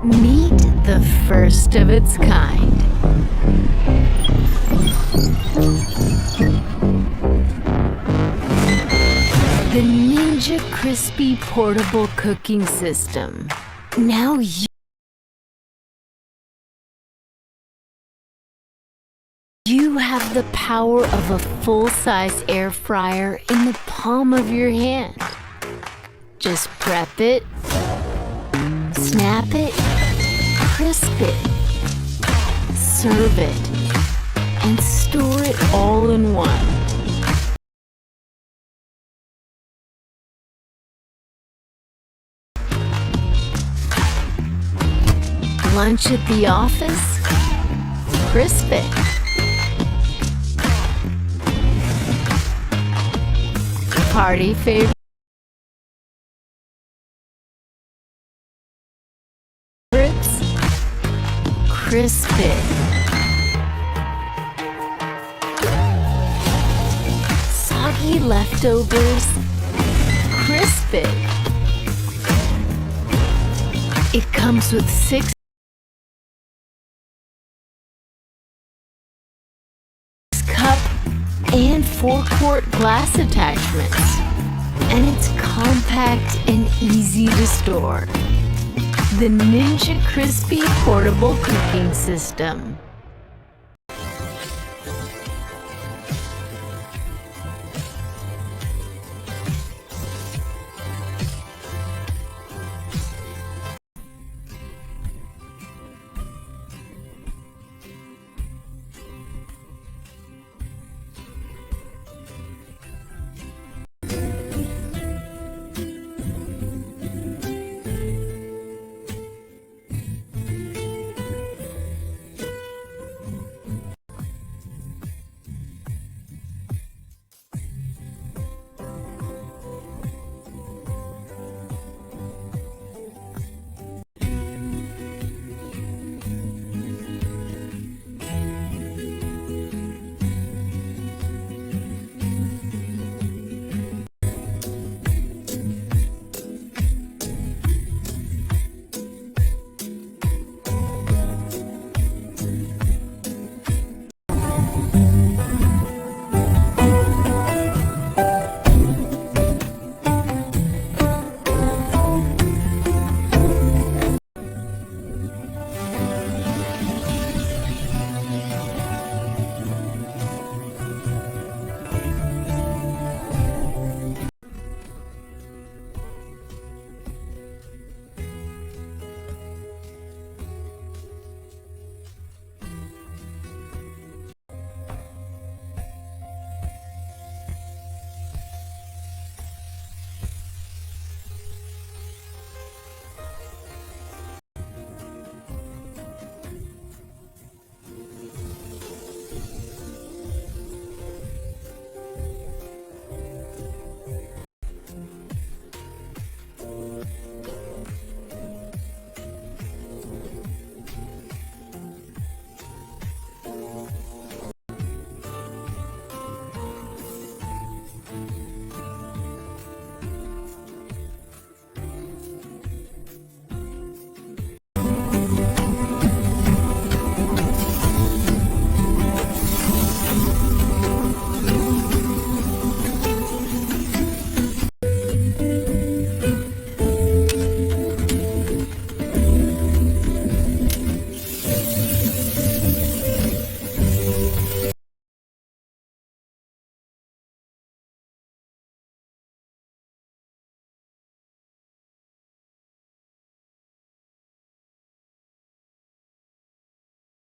Meet the first of its kind. The Ninja Crispi portable cooking system. Now you have the power of a full-size air fryer in the palm of your hand. Just prep it, snap it, crisp it, serve it, and store it all in one. Lunch at the office? Crispi. Party favorites? Crispi. Soggy leftovers? Crispi. It comes with 6 cup and 4-quart glass attachments, and it's compact and easy to store. The Ninja Crispi portable cooking system.